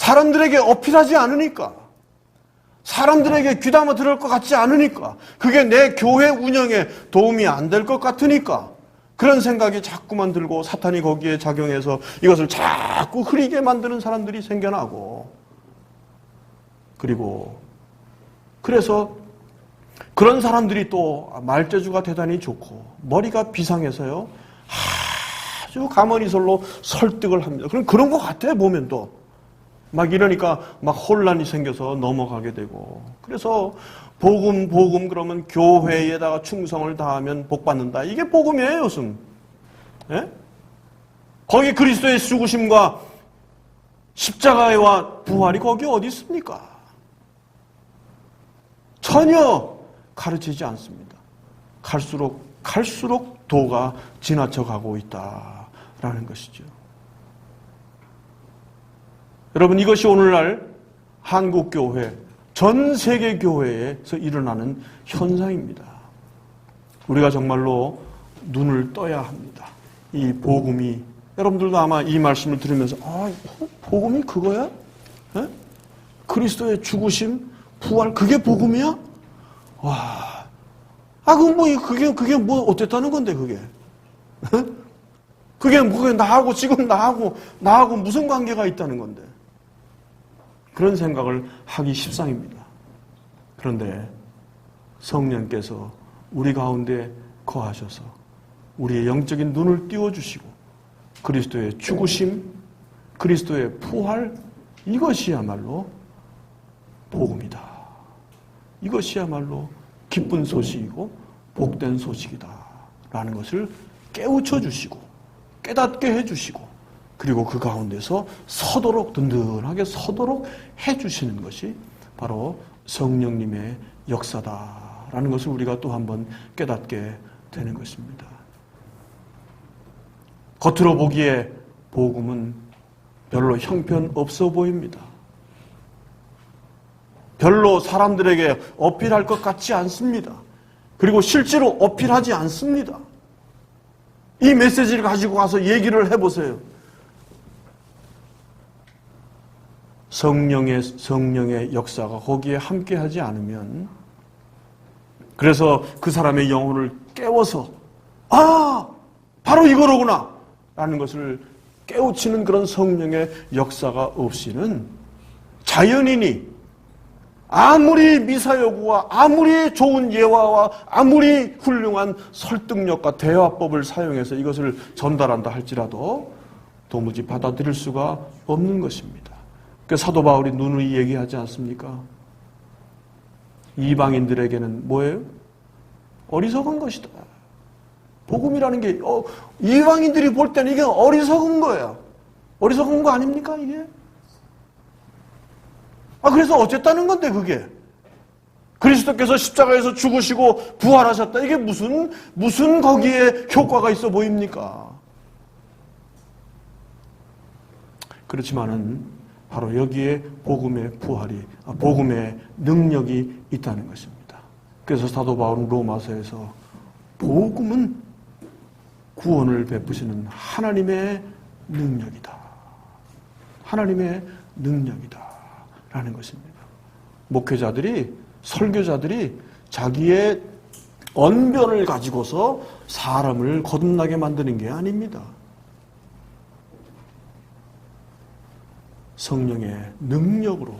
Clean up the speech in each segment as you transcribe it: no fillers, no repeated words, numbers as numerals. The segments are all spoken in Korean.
사람들에게 어필하지 않으니까, 사람들에게 귀담아 들을 것 같지 않으니까, 그게 내 교회 운영에 도움이 안 될 것 같으니까 그런 생각이 자꾸만 들고 사탄이 거기에 작용해서 이것을 자꾸 흐리게 만드는 사람들이 생겨나고, 그래서 그런 사람들이 또 말재주가 대단히 좋고 머리가 비상해서요 아주 가머니설로 설득을 합니다. 그런 것 같아 보면 또 막 이러니까 막 혼란이 생겨서 넘어가게 되고, 그래서 복음 그러면 교회에다가 충성을 다하면 복 받는다. 이게 복음이에요, 요즘. 예? 거기 그리스도의 죽으심과 십자가와 부활이 거기 어디 있습니까? 전혀 가르치지 않습니다. 갈수록 도가 지나쳐 가고 있다라는 것이죠. 여러분, 이것이 오늘날 한국교회, 전 세계 교회에서 일어나는 현상입니다. 우리가 정말로 눈을 떠야 합니다. 이 복음이, 여러분들도 아마 이 말씀을 들으면서 복음이 그거야? 에? 그리스도의 죽으심, 부활, 그게 복음이야? 와, 그게 뭐 어땠다는 건데 그게? 그게 나하고 지금 나하고 무슨 관계가 있다는 건데? 그런 생각을 하기 십상입니다. 그런데 성령께서 우리 가운데 거하셔서 우리의 영적인 눈을 띄워주시고 그리스도의 죽으심, 그리스도의 부활, 이것이야말로 복음이다. 이것이야말로 기쁜 소식이고 복된 소식이다 라는 것을 깨우쳐 주시고 깨닫게 해주시고, 그리고 그 가운데서 든든하게 서도록 해주시는 것이 바로 성령님의 역사다라는 것을 우리가 또 한번 깨닫게 되는 것입니다. 겉으로 보기에 복음은 별로 형편없어 보입니다. 별로 사람들에게 어필할 것 같지 않습니다. 그리고 실제로 어필하지 않습니다. 이 메시지를 가지고 가서 얘기를 해보세요. 성령의 역사가 거기에 함께하지 않으면, 그래서 그 사람의 영혼을 깨워서 바로 이거로구나 라는 것을 깨우치는 그런 성령의 역사가 없이는 자연인이 아무리 미사여구와 아무리 좋은 예화와 아무리 훌륭한 설득력과 대화법을 사용해서 이것을 전달한다 할지라도 도무지 받아들일 수가 없는 것입니다. 그 사도 바울이 누누이 얘기하지 않습니까? 이방인들에게는 뭐예요? 어리석은 것이다. 복음이라는 게 이방인들이 볼 때는 이게 어리석은 거예요. 어리석은 거 아닙니까 이게? 그래서 어쨌다는 건데 그게? 그리스도께서 십자가에서 죽으시고 부활하셨다. 이게 무슨 거기에 효과가 있어 보입니까? 그렇지만은 바로 여기에 복음의 능력이 있다는 것입니다. 그래서 사도 바울은 로마서에서 복음은 구원을 베푸시는 하나님의 능력이다. 하나님의 능력이다. 라는 것입니다. 목회자들이, 설교자들이 자기의 언변을 가지고서 사람을 거듭나게 만드는 게 아닙니다. 성령의 능력으로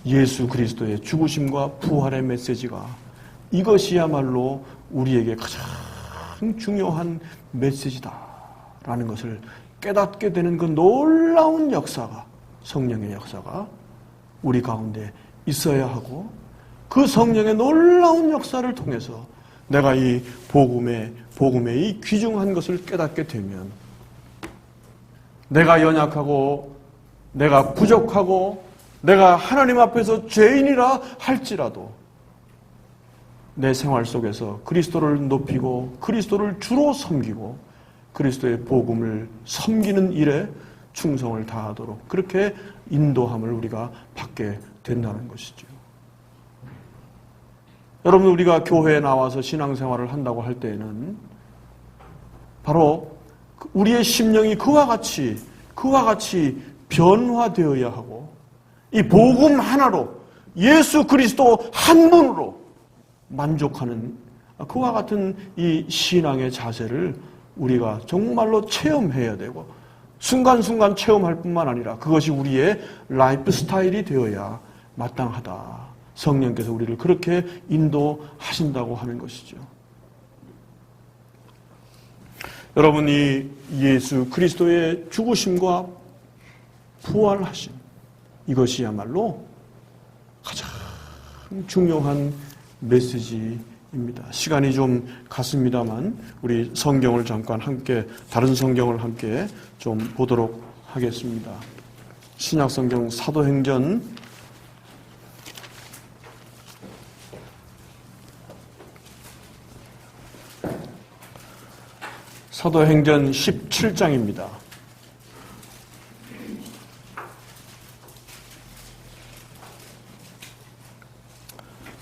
예수 그리스도의 죽으심과 부활의 메시지가, 이것이야말로 우리에게 가장 중요한 메시지다라는 것을 깨닫게 되는 그 놀라운 역사가, 성령의 역사가 우리 가운데 있어야 하고, 그 성령의 놀라운 역사를 통해서 내가 이 복음의 이 귀중한 것을 깨닫게 되면 내가 연약하고 내가 부족하고 내가 하나님 앞에서 죄인이라 할지라도 내 생활 속에서 그리스도를 높이고 그리스도를 주로 섬기고 그리스도의 복음을 섬기는 일에 충성을 다하도록 그렇게 인도함을 우리가 받게 된다는 것이죠. 여러분, 우리가 교회에 나와서 신앙생활을 한다고 할 때에는 바로 우리의 심령이 그와 같이 변화되어야 하고 이 복음 하나로 예수 그리스도 한 분으로 만족하는 그와 같은 이 신앙의 자세를 우리가 정말로 체험해야 되고 순간순간 체험할 뿐만 아니라 그것이 우리의 라이프 스타일이 되어야 마땅하다. 성령께서 우리를 그렇게 인도하신다고 하는 것이죠. 여러분이 예수 그리스도의 죽으심과 부활하심, 이것이야말로 가장 중요한 메시지입니다. 시간이 좀 갔습니다만 우리 성경을 잠깐 함께, 다른 성경을 함께 좀 보도록 하겠습니다. 신약성경 사도행전 17장입니다.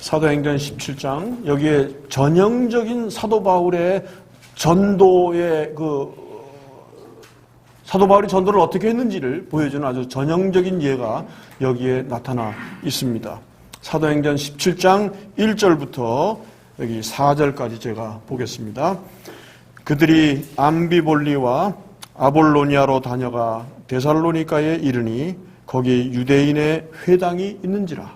사도행전 17장, 여기에 전형적인 사도 바울의 전도의 사도 바울이 전도를 어떻게 했는지를 보여주는 아주 전형적인 예가 여기에 나타나 있습니다. 사도행전 17장 1절부터 여기 4절까지 제가 보겠습니다. 그들이 암비볼리와 아볼로니아로 다녀가 데살로니가에 이르니 거기 유대인의 회당이 있는지라.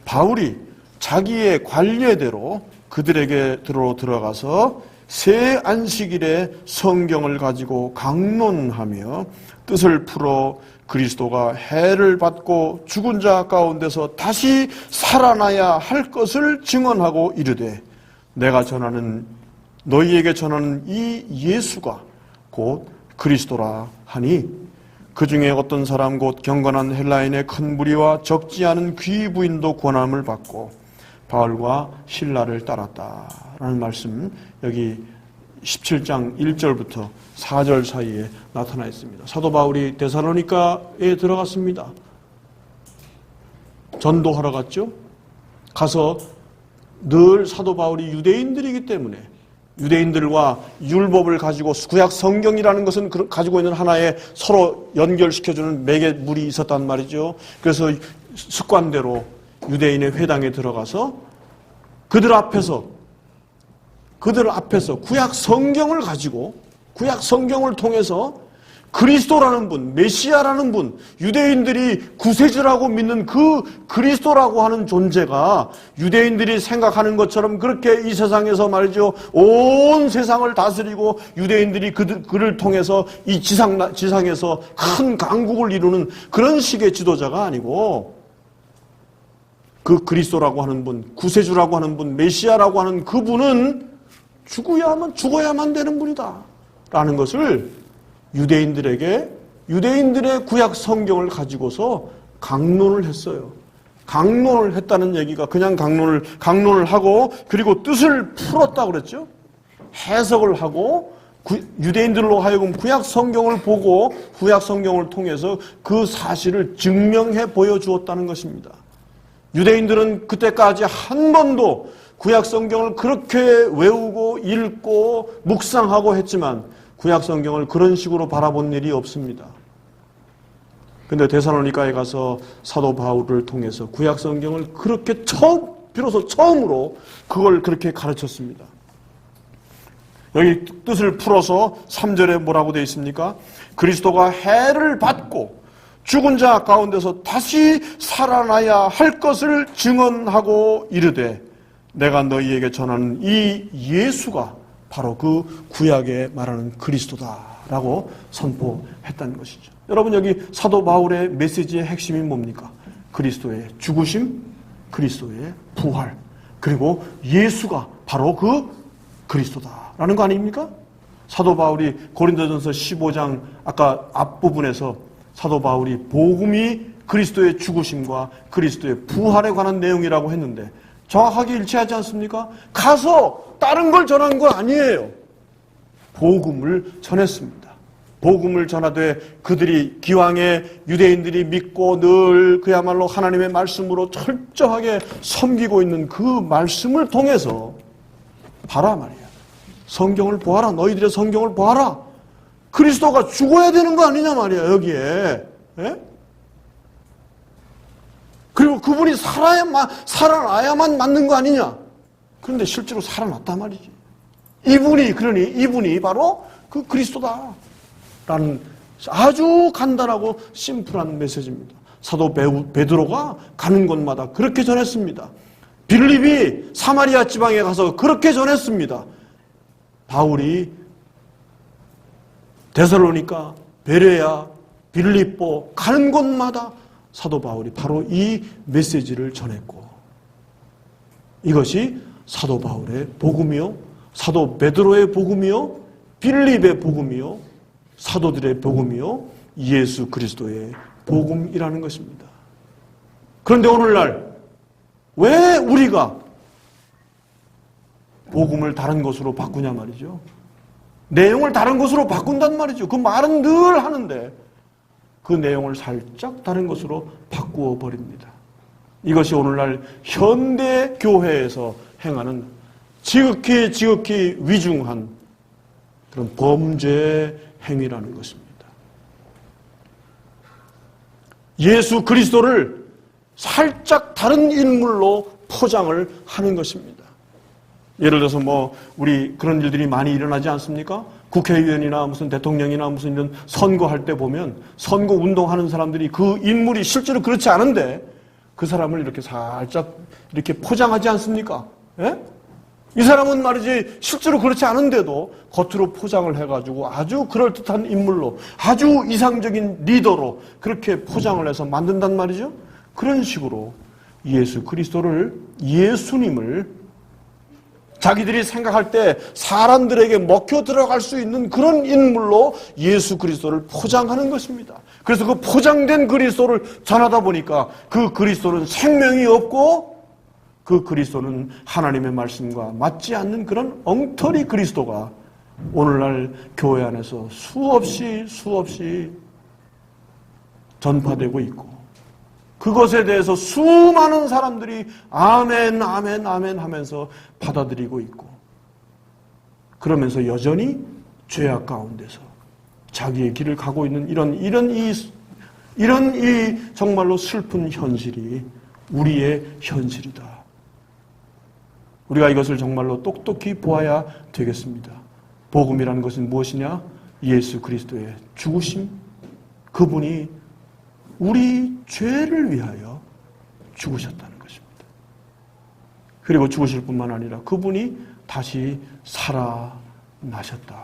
바울이 자기의 관례대로 그들에게 들어가서 새 안식일에 성경을 가지고 강론하며 뜻을 풀어 그리스도가 해를 받고 죽은 자 가운데서 다시 살아나야 할 것을 증언하고 이르되 내가 너희에게 전하는 이 예수가 곧 그리스도라 하니 그 중에 어떤 사람 곧 경건한 헬라인의 큰 무리와 적지 않은 귀부인도 권함을 받고 바울과 실라를 따랐다라는 말씀, 여기 17장 1절부터 4절 사이에 나타나 있습니다. 사도 바울이 데살로니가에 들어갔습니다. 전도하러 갔죠. 가서 늘 사도 바울이 유대인들이기 때문에 유대인들과 율법을 가지고 구약 성경이라는 것은 가지고 있는 하나의 서로 연결시켜주는 매개물이 있었단 말이죠. 그래서 습관대로 유대인의 회당에 들어가서 그들 앞에서 구약 성경을 가지고 구약 성경을 통해서 그리스도라는 분, 메시아라는 분, 유대인들이 구세주라고 믿는 그 그리스도라고 하는 존재가 유대인들이 생각하는 것처럼 그렇게 이 세상에서 말이죠, 온 세상을 다스리고 유대인들이 그를 통해서 이 지상에서 큰 강국을 이루는 그런 식의 지도자가 아니고 그 그리스도라고 하는 분, 구세주라고 하는 분, 메시아라고 하는 그분은 죽어야만 되는 분이다 라는 것을 유대인들의 구약 성경을 가지고서 강론을 했어요. 강론을 했다는 얘기가 그냥 강론을 하고 그리고 뜻을 풀었다고 그랬죠. 해석을 하고 유대인들로 하여금 구약 성경을 보고 구약 성경을 통해서 그 사실을 증명해 보여주었다는 것입니다. 유대인들은 그때까지 한 번도 구약 성경을 그렇게 외우고 읽고 묵상하고 했지만 구약 성경을 그런 식으로 바라본 일이 없습니다. 근데 데살로니가에 가서 사도 바울을 통해서 구약 성경을 그렇게 비로소 처음으로 그걸 그렇게 가르쳤습니다. 여기 뜻을 풀어서 3절에 뭐라고 되어 있습니까? 그리스도가 해를 받고 죽은 자 가운데서 다시 살아나야 할 것을 증언하고 이르되 내가 너희에게 전하는 이 예수가 바로 그 구약에 말하는 그리스도다라고 선포했다는 것이죠. 여러분, 여기 사도 바울의 메시지의 핵심이 뭡니까? 그리스도의 죽으심, 그리스도의 부활, 그리고 예수가 바로 그 그리스도다라는 거 아닙니까? 사도 바울이 고린도전서 15장 아까 앞부분에서 사도 바울이 복음이 그리스도의 죽으심과 그리스도의 부활에 관한 내용이라고 했는데 정확하게 일치하지 않습니까? 가서 다른 걸 전한 거 아니에요. 복음을 전했습니다. 복음을 전하되 그들이 기왕에 유대인들이 믿고 늘 그야말로 하나님의 말씀으로 철저하게 섬기고 있는 그 말씀을 통해서 봐라 말이야. 성경을 보아라. 너희들의 성경을 보아라. 그리스도가 죽어야 되는 거 아니냐 말이야. 여기에 예? 그리고 그분이 살아나야만 맞는 거 아니냐? 그런데 실제로 살아났단 말이지. 이분이 바로 그 그리스도다. 라는 아주 간단하고 심플한 메시지입니다. 사도 베드로가 가는 곳마다 그렇게 전했습니다. 빌립이 사마리아 지방에 가서 그렇게 전했습니다. 바울이 데살로니가, 베레아, 빌립보 가는 곳마다 사도 바울이 바로 이 메시지를 전했고, 이것이 사도 바울의 복음이요, 사도 베드로의 복음이요, 빌립의 복음이요, 사도들의 복음이요, 예수 그리스도의 복음이라는 것입니다. 그런데 오늘날 왜 우리가 복음을 다른 것으로 바꾸냐 말이죠. 내용을 다른 것으로 바꾼단 말이죠. 그 말은 늘 하는데 그 내용을 살짝 다른 것으로 바꾸어 버립니다. 이것이 오늘날 현대 교회에서 행하는 지극히 위중한 그런 범죄 행위라는 것입니다. 예수 그리스도를 살짝 다른 인물로 포장을 하는 것입니다. 예를 들어서 우리 그런 일들이 많이 일어나지 않습니까? 국회의원이나 무슨 대통령이나 무슨 이런 선거할 때 보면 선거 운동하는 사람들이 그 인물이 실제로 그렇지 않은데 그 사람을 이렇게 살짝 이렇게 포장하지 않습니까? 예? 이 사람은 말이지 실제로 그렇지 않은데도 겉으로 포장을 해가지고 아주 그럴듯한 인물로, 아주 이상적인 리더로 그렇게 포장을 해서 만든단 말이죠. 그런 식으로 예수 그리스도를, 예수님을 자기들이 생각할 때 사람들에게 먹혀 들어갈 수 있는 그런 인물로 예수 그리스도를 포장하는 것입니다. 그래서 그 포장된 그리스도를 전하다 보니까 그 그리스도는 생명이 없고 그 그리스도는 하나님의 말씀과 맞지 않는 그런 엉터리 그리스도가 오늘날 교회 안에서 수없이 전파되고 있고, 그것에 대해서 수많은 사람들이 아멘 하면서 받아들이고 있고, 그러면서 여전히 죄악 가운데서 자기의 길을 가고 있는 이런 이 정말로 슬픈 현실이 우리의 현실이다. 우리가 이것을 정말로 똑똑히 보아야 되겠습니다. 복음이라는 것은 무엇이냐? 예수 그리스도의 죽으심, 그분이 우리 죄를 위하여 죽으셨다는 것입니다. 그리고 죽으실 뿐만 아니라 그분이 다시 살아나셨다라는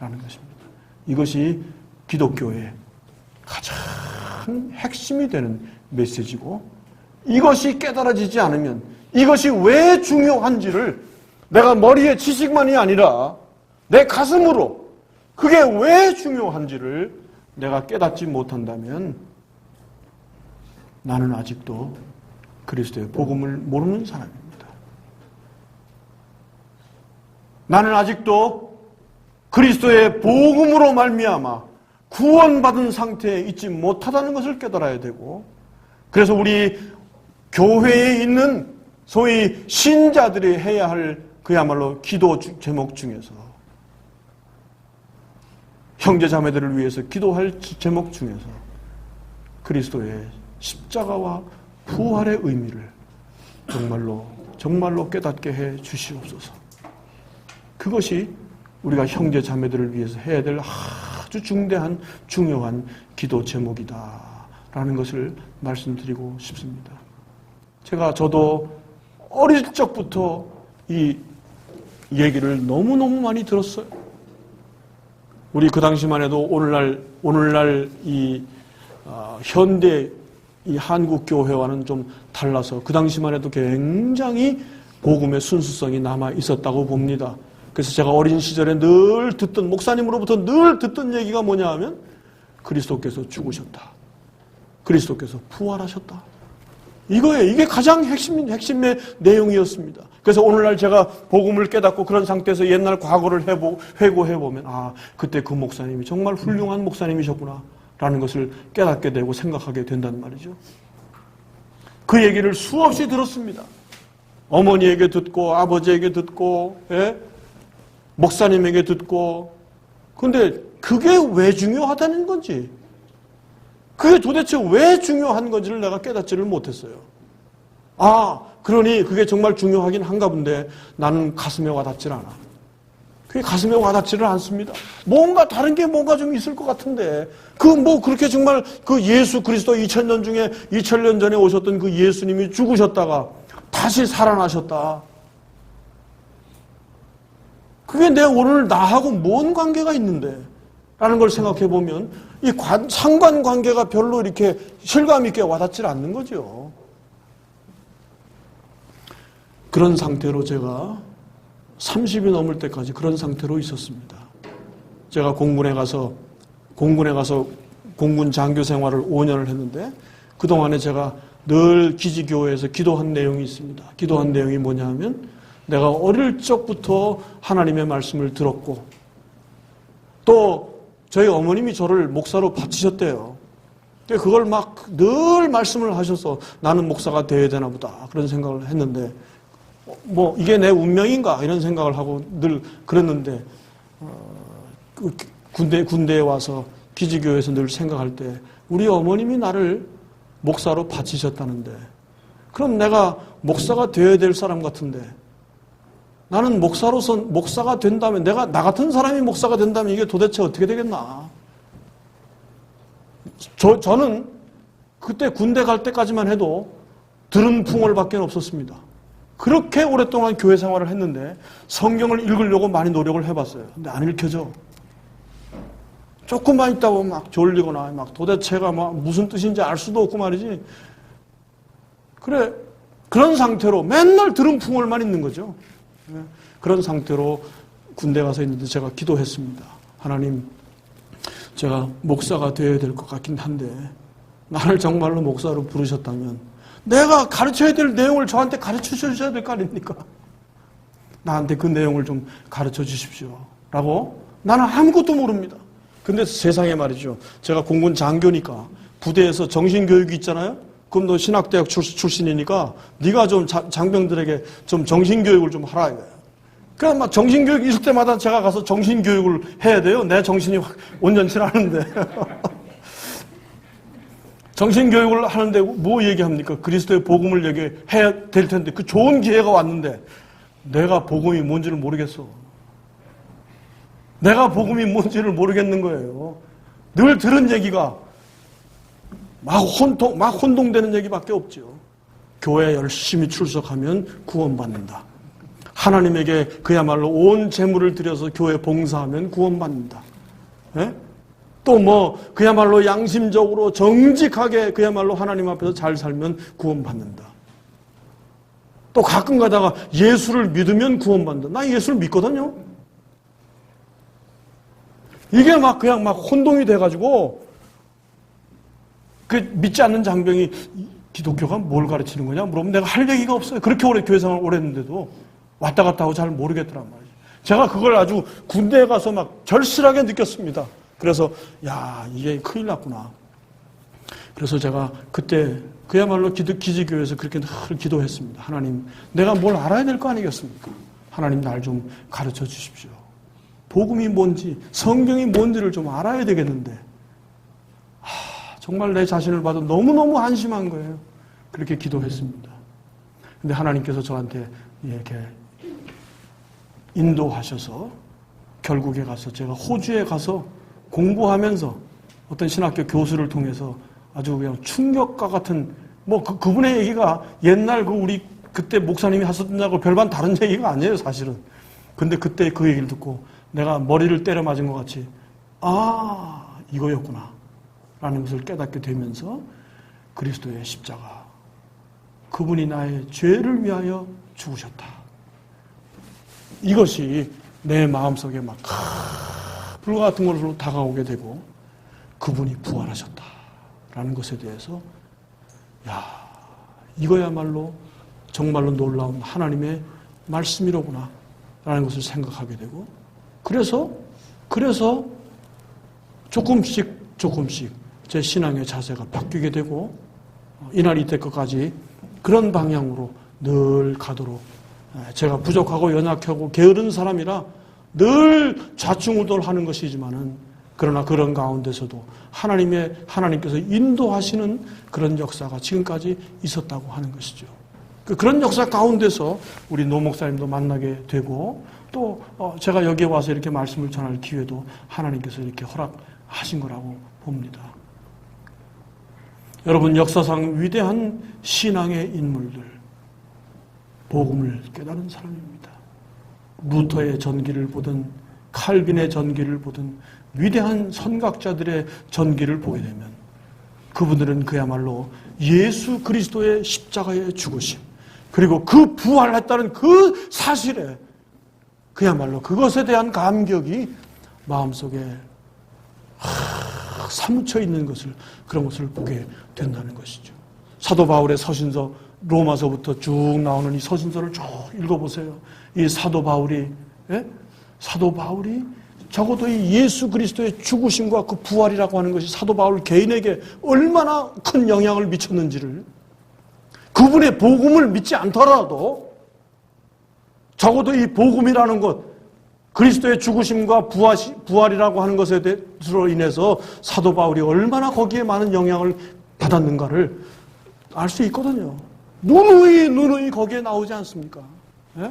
것입니다. 이것이 기독교의 가장 핵심이 되는 메시지고, 이것이 깨달아지지 않으면, 이것이 왜 중요한지를 내가 머리의 지식만이 아니라 내 가슴으로 그게 왜 중요한지를 내가 깨닫지 못한다면 나는 아직도 그리스도의 복음을 모르는 사람입니다. 나는 아직도 그리스도의 복음으로 말미암아 구원받은 상태에 있지 못하다는 것을 깨달아야 되고, 그래서 우리 교회에 있는 소위 신자들이 해야 할 그야말로 기도 제목 중에서, 형제자매들을 위해서 기도할 제목 중에서 그리스도의 십자가와 부활의 의미를 정말로 깨닫게 해 주시옵소서. 그것이 우리가 형제자매들을 위해서 해야 될 아주 중요한 기도 제목이다라는 것을 말씀드리고 싶습니다. 저도 어릴 적부터 이 얘기를 너무너무 많이 들었어요. 우리 그 당시만 해도 오늘날 현대 이 한국 교회와는 좀 달라서 그 당시만 해도 굉장히 복음의 순수성이 남아 있었다고 봅니다. 그래서 제가 어린 시절에 목사님으로부터 늘 듣던 얘기가 뭐냐 하면 그리스도께서 죽으셨다. 그리스도께서 부활하셨다. 이거예요. 이게 가장 핵심의 내용이었습니다. 그래서 오늘날 제가 복음을 깨닫고 그런 상태에서 옛날 과거를 회고해보면, 그때 그 목사님이 정말 훌륭한 목사님이셨구나 라는 것을 깨닫게 되고 생각하게 된단 말이죠. 그 얘기를 수없이 들었습니다. 어머니에게 듣고, 아버지에게 듣고, 목사님에게 듣고. 근데 그게 왜 중요하다는 건지, 그게 도대체 왜 중요한 건지를 내가 깨닫지를 못했어요. 그러니 그게 정말 중요하긴 한가 본데 나는 가슴에 와닿질 않아. 그게 가슴에 와닿지를 않습니다. 뭔가 다른 게 뭔가 좀 있을 것 같은데 그렇게 정말 그 예수 그리스도 2000년 전에 오셨던 그 예수님이 죽으셨다가 다시 살아나셨다. 그게 내 오늘 나하고 뭔 관계가 있는데? 라는 걸 생각해 보면 이 상관관계가 별로 이렇게 실감 있게 와닿질 않는 거죠. 그런 상태로 제가 30이 넘을 때까지 그런 상태로 있었습니다. 제가 공군에 가서 공군 장교 생활을 5년을 했는데 그동안에 제가 늘 기지교회에서 기도한 내용이 있습니다. 기도한 내용이 뭐냐 하면 내가 어릴 적부터 하나님의 말씀을 들었고 또 저희 어머님이 저를 목사로 바치셨대요. 그걸 막 늘 말씀을 하셔서 나는 목사가 되어야 되나 보다 그런 생각을 했는데 이게 내 운명인가 이런 생각을 하고 늘 그랬는데 군대에 와서 기지교회에서 늘 생각할 때 우리 어머님이 나를 목사로 바치셨다는데 그럼 내가 목사가 되어야 될 사람 같은데 나는 목사가 된다면 나 같은 사람이 목사가 된다면 이게 도대체 어떻게 되겠나. 저는 그때 군대 갈 때까지만 해도 들은 풍월밖에 없었습니다. 그렇게 오랫동안 교회 생활을 했는데 성경을 읽으려고 많이 노력을 해봤어요. 근데 안 읽혀져. 조금만 있다 보면 막 졸리거나 막 도대체가 무슨 뜻인지 알 수도 없고 말이지. 그런 상태로 맨날 들은 풍월만 있는 거죠. 그런 상태로 군대 가서 있는데 제가 기도했습니다. 하나님, 제가 목사가 되어야 될 것 같긴 한데 나를 정말로 목사로 부르셨다면 내가 가르쳐야 될 내용을 저한테 가르쳐 주셔야 될 거 아닙니까? 나한테 그 내용을 좀 가르쳐 주십시오. 라고 나는 아무것도 모릅니다. 근데 세상에 말이죠. 제가 공군 장교니까 부대에서 정신교육이 있잖아요. 그럼 너 신학대학 출신이니까 네가 좀 장병들에게 좀 정신교육을 좀 하라 이거예요. 그래서 막 정신교육 있을 때마다 제가 가서 정신교육을 해야 돼요. 내 정신이 확 온전치 않은데. 정신교육을 하는데 뭐 얘기합니까? 그리스도의 복음을 얘기해야 될 텐데 그 좋은 기회가 왔는데 내가 복음이 뭔지를 모르겠어. 내가 복음이 뭔지를 모르겠는 거예요. 늘 들은 얘기가 막 혼동되는 얘기밖에 없죠. 교회 열심히 출석하면 구원받는다. 하나님에게 그야말로 온 재물을 들여서 교회 봉사하면 구원받는다. 네? 또 그야말로 양심적으로 정직하게 그야말로 하나님 앞에서 잘 살면 구원받는다. 또 가끔 가다가 예수를 믿으면 구원받는다. 나 예수를 믿거든요. 이게 그냥 혼동이 돼가지고 믿지 않는 장병이 기독교가 뭘 가르치는 거냐 물어보면 내가 할 얘기가 없어요. 그렇게 오래 교회 생활을 오래 했는데도 왔다 갔다 하고 잘 모르겠더란 말이죠. 제가 그걸 아주 군대에 가서 절실하게 느꼈습니다. 그래서 이게 큰일 났구나. 그래서 제가 그때 그야말로 기지교회에서 그렇게 늘 기도했습니다. 하나님, 내가 뭘 알아야 될 거 아니겠습니까? 하나님, 날 좀 가르쳐 주십시오. 복음이 뭔지, 성경이 뭔지를 좀 알아야 되겠는데 정말 내 자신을 봐도 너무너무 한심한 거예요. 그렇게 기도했습니다. 근데 하나님께서 저한테 이렇게 인도하셔서 결국에 가서 제가 호주에 가서 공부하면서 어떤 신학교 교수를 통해서 아주 그냥 충격과 같은 그분의 얘기가 옛날 우리 그때 목사님이 하셨던 거하고 별반 다른 얘기가 아니에요, 사실은. 근데 그때 그 얘기를 듣고 내가 머리를 때려 맞은 것 같이 이거였구나 라는 것을 깨닫게 되면서 그리스도의 십자가, 그분이 나의 죄를 위하여 죽으셨다. 이것이 내 마음속에 불과 같은 것으로 다가오게 되고 그분이 부활하셨다라는 것에 대해서 이거야말로 정말로 놀라운 하나님의 말씀이로구나 라는 것을 생각하게 되고 그래서 조금씩 제 신앙의 자세가 바뀌게 되고 이날 이때까지 그런 방향으로 늘 가도록, 제가 부족하고 연약하고 게으른 사람이라 늘 좌충우돌하는 것이지만은 그러나 그런 가운데서도 하나님께서 인도하시는 그런 역사가 지금까지 있었다고 하는 것이죠. 그런 역사 가운데서 우리 노 목사님도 만나게 되고 또 제가 여기에 와서 이렇게 말씀을 전할 기회도 하나님께서 이렇게 허락하신 거라고 봅니다. 여러분, 역사상 위대한 신앙의 인물들, 복음을 깨달은 사람입니다. 루터의 전기를 보든 칼빈의 전기를 보든 위대한 선각자들의 전기를 보게 되면 그분들은 그야말로 예수 그리스도의 십자가의 죽으심, 그리고 그 부활했다는 그 사실에 그야말로 그것에 대한 감격이 마음속에 사무쳐 있는 것을, 그런 것을 보게 된다는 것이죠. 사도 바울의 서신서, 로마서부터 쭉 나오는 이 서신서를 쭉 읽어보세요. 이 사도 바울이 적어도 이 예수 그리스도의 죽으심과 그 부활이라고 하는 것이 사도 바울 개인에게 얼마나 큰 영향을 미쳤는지를, 그분의 복음을 믿지 않더라도 적어도 이 복음이라는 것, 그리스도의 죽으심과 부활이라고 하는 것으로 인해서 사도 바울이 얼마나 거기에 많은 영향을 받았는가를 알 수 있거든요. 누누이 거기에 나오지 않습니까? 예?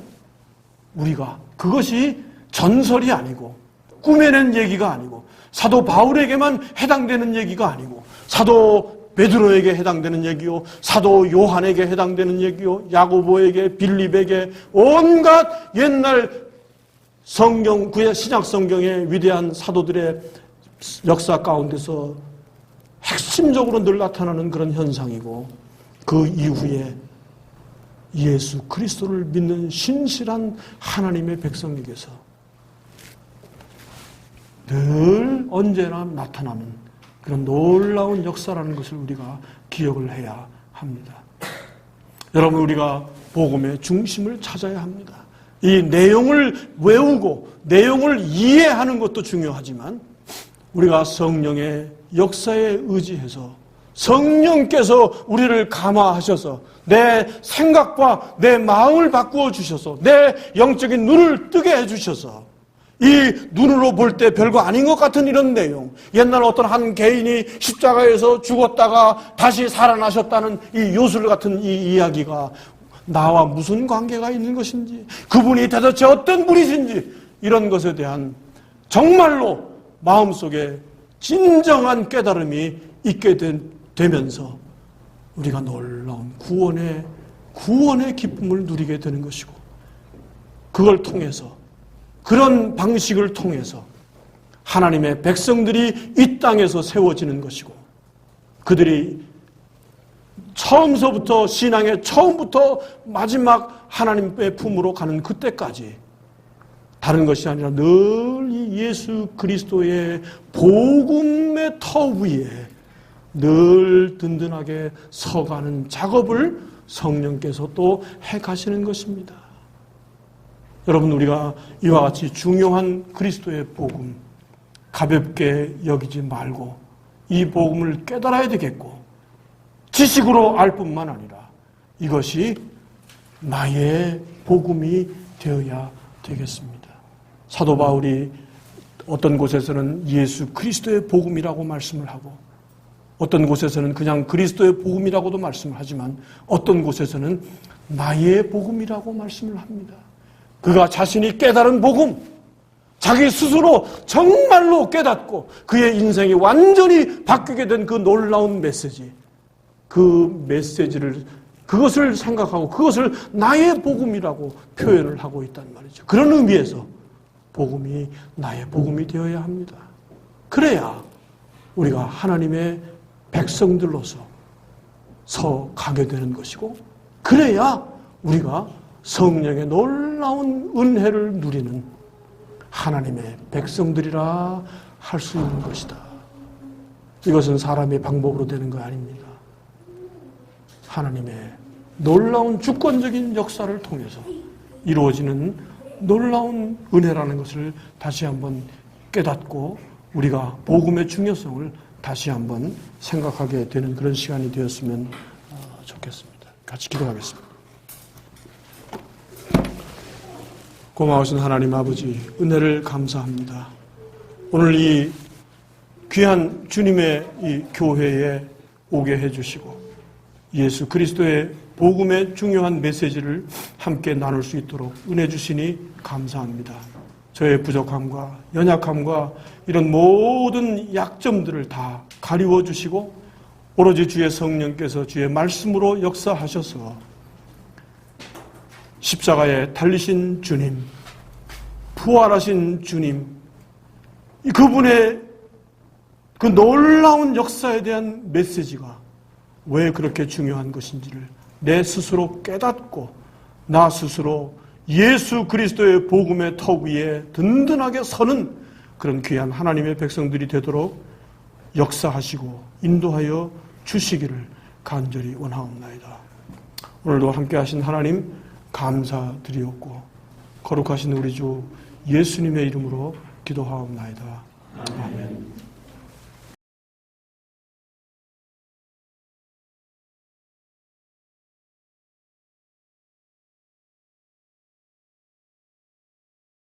우리가 그것이 전설이 아니고 꾸며낸 얘기가 아니고 사도 바울에게만 해당되는 얘기가 아니고 사도 베드로에게 해당되는 얘기요, 사도 요한에게 해당되는 얘기요, 야고보에게, 빌립에게, 온갖 옛날 성경, 신약 성경의 위대한 사도들의 역사 가운데서 핵심적으로 늘 나타나는 그런 현상이고, 그 이후에 예수 그리스도를 믿는 신실한 하나님의 백성에게서 늘 언제나 나타나는 그런 놀라운 역사라는 것을 우리가 기억을 해야 합니다. 여러분, 우리가 복음의 중심을 찾아야 합니다. 이 내용을 외우고 내용을 이해하는 것도 중요하지만 우리가 성령의 역사에 의지해서 성령께서 우리를 감화하셔서 내 생각과 내 마음을 바꾸어 주셔서 내 영적인 눈을 뜨게 해주셔서 이 눈으로 볼 때 별거 아닌 것 같은 이런 내용, 옛날 어떤 한 개인이 십자가에서 죽었다가 다시 살아나셨다는 이 요술 같은 이 이야기가 나와 무슨 관계가 있는 것인지, 그분이 도대체 어떤 분이신지, 이런 것에 대한 정말로 마음속에 진정한 깨달음이 있게 되면서 우리가 놀라운 구원의 기쁨을 누리게 되는 것이고, 그걸 통해서, 그런 방식을 통해서 하나님의 백성들이 이 땅에서 세워지는 것이고, 그들이 처음서부터, 신앙의 처음부터 마지막 하나님의 품으로 가는 그때까지 다른 것이 아니라 늘 이 예수 그리스도의 복음의 터 위에 늘 든든하게 서가는 작업을 성령께서 또 해가시는 것입니다. 여러분, 우리가 이와 같이 중요한 그리스도의 복음 가볍게 여기지 말고 이 복음을 깨달아야 되겠고, 지식으로 알 뿐만 아니라 이것이 나의 복음이 되어야 되겠습니다. 사도 바울이 어떤 곳에서는 예수 그리스도의 복음이라고 말씀을 하고, 어떤 곳에서는 그냥 그리스도의 복음이라고도 말씀을 하지만, 어떤 곳에서는 나의 복음이라고 말씀을 합니다. 그가 자신이 깨달은 복음, 자기 스스로 정말로 깨닫고 그의 인생이 완전히 바뀌게 된 그 놀라운 메시지, 그 메시지를, 그것을 생각하고 그것을 나의 복음이라고 표현을 하고 있단 말이죠. 그런 의미에서 복음이 나의 복음이 되어야 합니다. 그래야 우리가 하나님의 백성들로서 가게 되는 것이고, 그래야 우리가 성령의 놀라운 은혜를 누리는 하나님의 백성들이라 할 수 있는 것이다. 이것은 사람의 방법으로 되는 거 아닙니다. 하나님의 놀라운 주권적인 역사를 통해서 이루어지는 놀라운 은혜라는 것을 다시 한번 깨닫고 우리가 복음의 중요성을 다시 한번 생각하게 되는 그런 시간이 되었으면 좋겠습니다. 같이 기도하겠습니다. 고마우신 하나님 아버지, 은혜를 감사합니다. 오늘 이 귀한 주님의 이 교회에 오게 해주시고 예수 그리스도의 복음의 중요한 메시지를 함께 나눌 수 있도록 은혜 주시니 감사합니다. 저의 부족함과 연약함과 이런 모든 약점들을 다 가리워 주시고 오로지 주의 성령께서 주의 말씀으로 역사하셔서 십자가에 달리신 주님, 부활하신 주님, 그분의 그 놀라운 역사에 대한 메시지가 왜 그렇게 중요한 것인지를 내 스스로 깨닫고 나 스스로 예수 그리스도의 복음의 턱 위에 든든하게 서는 그런 귀한 하나님의 백성들이 되도록 역사하시고 인도하여 주시기를 간절히 원하옵나이다. 오늘도 함께 하신 하나님 감사드리옵고 거룩하신 우리 주 예수님의 이름으로 기도하옵나이다. 아멘.